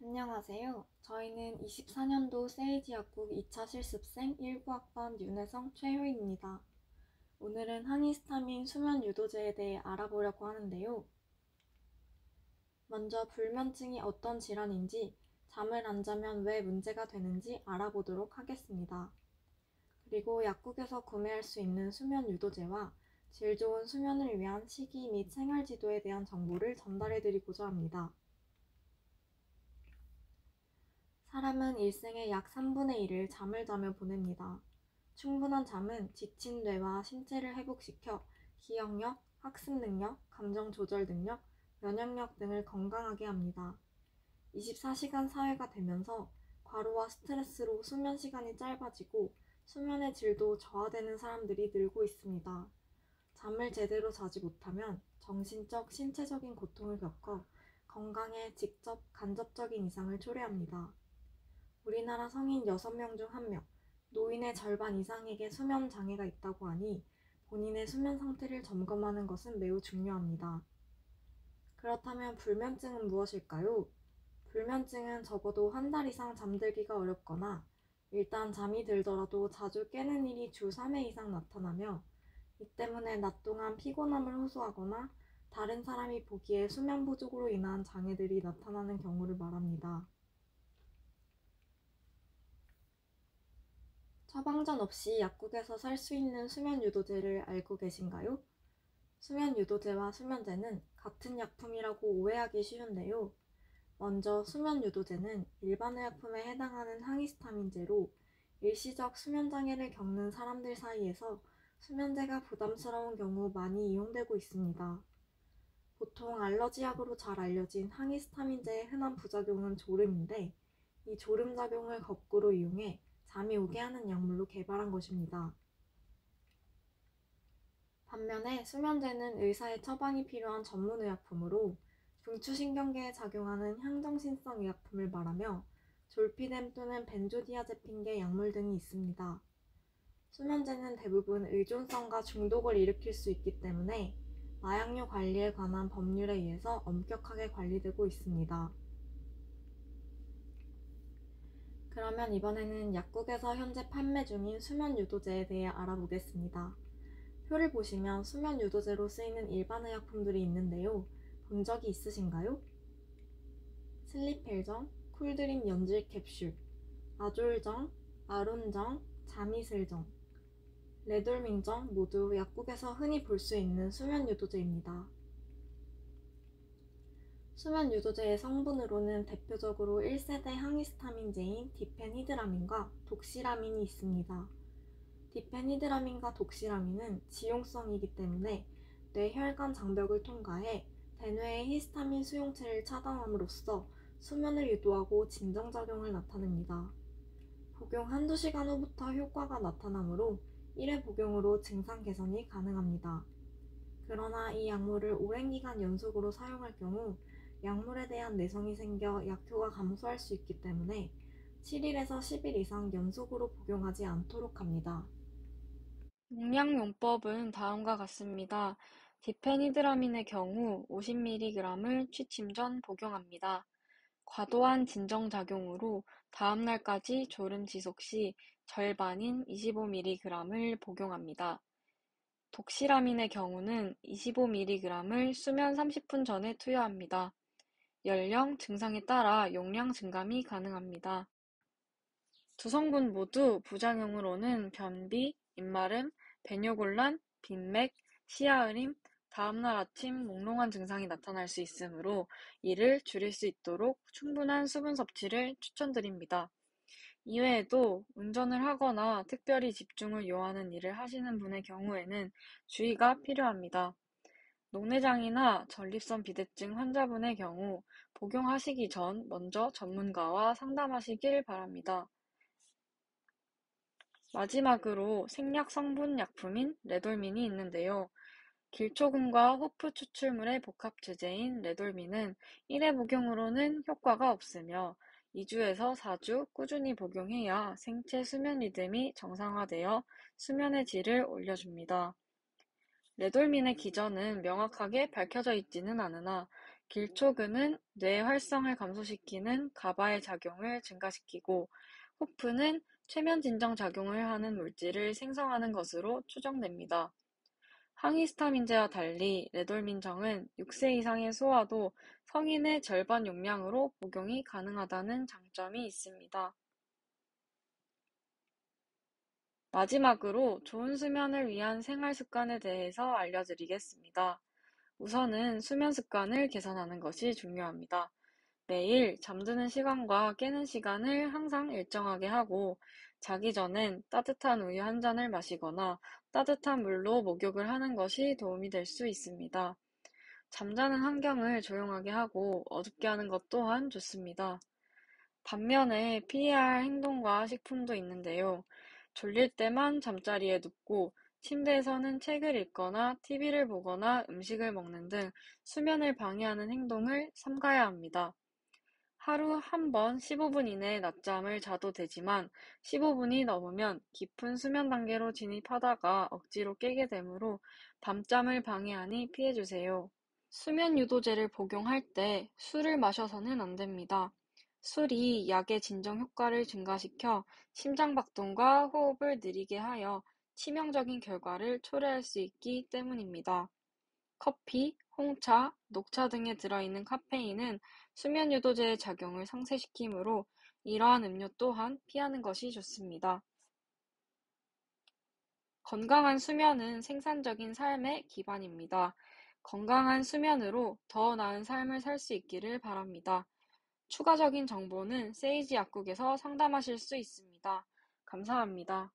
안녕하세요. 저희는 24년도 세이지 약국 2차 실습생 1부학번 윤혜성 최효입니다. 오늘은 항히스타민 수면 유도제에 대해 알아보려고 하는데요. 먼저 불면증이 어떤 질환인지, 잠을 안 자면 왜 문제가 되는지 알아보도록 하겠습니다. 그리고 약국에서 구매할 수 있는 수면 유도제와 질 좋은 수면을 위한 식이 및 생활 지도에 대한 정보를 전달해 드리고자 합니다. 사람은 일생의 약 3분의 1을 잠을 자며 보냅니다. 충분한 잠은 지친 뇌와 신체를 회복시켜 기억력, 학습 능력, 감정 조절 능력, 면역력 등을 건강하게 합니다. 24시간 사회가 되면서 과로와 스트레스로 수면 시간이 짧아지고 수면의 질도 저하되는 사람들이 늘고 있습니다. 잠을 제대로 자지 못하면 정신적, 신체적인 고통을 겪어 건강에 직접, 간접적인 이상을 초래합니다. 우리나라 성인 6명 중 1명, 노인의 절반 이상에게 수면 장애가 있다고 하니 본인의 수면 상태를 점검하는 것은 매우 중요합니다. 그렇다면 불면증은 무엇일까요? 불면증은 적어도 한 달 이상 잠들기가 어렵거나 일단 잠이 들더라도 자주 깨는 일이 주 3회 이상 나타나며 이 때문에 낮 동안 피곤함을 호소하거나 다른 사람이 보기에 수면 부족으로 인한 장애들이 나타나는 경우를 말합니다. 처방전 없이 약국에서 살 수 있는 수면 유도제를 알고 계신가요? 수면 유도제와 수면제는 같은 약품이라고 오해하기 쉬운데요. 먼저 수면 유도제는 일반 의약품에 해당하는 항히스타민제로 일시적 수면 장애를 겪는 사람들 사이에서 수면제가 부담스러운 경우 많이 이용되고 있습니다. 보통 알러지약으로 잘 알려진 항히스타민제의 흔한 부작용은 졸음인데, 이 졸음 작용을 거꾸로 이용해 잠이 오게 하는 약물로 개발한 것입니다. 반면에 수면제는 의사의 처방이 필요한 전문의약품으로 중추신경계에 작용하는 향정신성 의약품을 말하며 졸피뎀 또는 벤조디아제핀계 약물 등이 있습니다. 수면제는 대부분 의존성과 중독을 일으킬 수 있기 때문에 마약류 관리에 관한 법률에 의해서 엄격하게 관리되고 있습니다. 그러면 이번에는 약국에서 현재 판매 중인 수면 유도제에 대해 알아보겠습니다. 표를 보시면 수면 유도제로 쓰이는 일반 의약품들이 있는데요. 본 적이 있으신가요? 슬립헬정, 쿨드림 연질 캡슐, 아졸정, 아론정, 자미슬정, 레돌민정 모두 약국에서 흔히 볼 수 있는 수면 유도제입니다. 수면 유도제의 성분으로는 대표적으로 1세대 항히스타민제인 디펜히드라민과 독시라민이 있습니다. 디펜히드라민과 독시라민은 지용성이기 때문에 뇌혈관 장벽을 통과해 대뇌의 히스타민 수용체를 차단함으로써 수면을 유도하고 진정작용을 나타냅니다. 복용 한두 시간 후부터 효과가 나타나므로 1회 복용으로 증상 개선이 가능합니다. 그러나 이 약물을 오랜 기간 연속으로 사용할 경우 약물에 대한 내성이 생겨 약효가 감소할 수 있기 때문에 7일에서 10일 이상 연속으로 복용하지 않도록 합니다. 용량용법은 다음과 같습니다. 디페니드라민의 경우 50mg을 취침 전 복용합니다. 과도한 진정작용으로 다음날까지 졸음 지속 시 절반인 25mg을 복용합니다. 독시라민의 경우는 25mg을 수면 30분 전에 투여합니다. 연령, 증상에 따라 용량 증감이 가능합니다. 두 성분 모두 부작용으로는 변비, 입마름, 배뇨곤란, 빈맥, 시야흐림, 다음날 아침 몽롱한 증상이 나타날 수 있으므로 이를 줄일 수 있도록 충분한 수분 섭취를 추천드립니다. 이외에도 운전을 하거나 특별히 집중을 요하는 일을 하시는 분의 경우에는 주의가 필요합니다. 녹내장이나 전립선 비대증 환자분의 경우 복용하시기 전 먼저 전문가와 상담하시길 바랍니다. 마지막으로 생약 성분 약품인 레돌민이 있는데요. 길초근과 호프 추출물의 복합 제제인 레돌민은 1회 복용으로는 효과가 없으며 2주에서 4주 꾸준히 복용해야 생체 수면 리듬이 정상화되어 수면의 질을 올려줍니다. 레돌민의 기전은 명확하게 밝혀져 있지는 않으나 길초근은 뇌 활성을 감소시키는 가바의 작용을 증가시키고, 호프는 최면 진정 작용을 하는 물질을 생성하는 것으로 추정됩니다. 항히스타민제와 달리 레돌민정은 6세 이상의 소아도 성인의 절반 용량으로 복용이 가능하다는 장점이 있습니다. 마지막으로 좋은 수면을 위한 생활 습관에 대해서 알려드리겠습니다. 우선은 수면 습관을 개선하는 것이 중요합니다. 매일 잠드는 시간과 깨는 시간을 항상 일정하게 하고, 자기 전엔 따뜻한 우유 한 잔을 마시거나 따뜻한 물로 목욕을 하는 것이 도움이 될 수 있습니다. 잠자는 환경을 조용하게 하고 어둡게 하는 것 또한 좋습니다. 반면에 피해야 할 행동과 식품도 있는데요. 졸릴 때만 잠자리에 눕고 침대에서는 책을 읽거나 TV를 보거나 음식을 먹는 등 수면을 방해하는 행동을 삼가야 합니다. 하루 한 번 15분 이내 낮잠을 자도 되지만 15분이 넘으면 깊은 수면 단계로 진입하다가 억지로 깨게 되므로 밤잠을 방해하니 피해주세요. 수면 유도제를 복용할 때 술을 마셔서는 안 됩니다. 술이 약의 진정 효과를 증가시켜 심장박동과 호흡을 느리게 하여 치명적인 결과를 초래할 수 있기 때문입니다. 커피, 홍차, 녹차 등에 들어있는 카페인은 수면 유도제의 작용을 상쇄시키므로 이러한 음료 또한 피하는 것이 좋습니다. 건강한 수면은 생산적인 삶의 기반입니다. 건강한 수면으로 더 나은 삶을 살 수 있기를 바랍니다. 추가적인 정보는 세이지 약국에서 상담하실 수 있습니다. 감사합니다.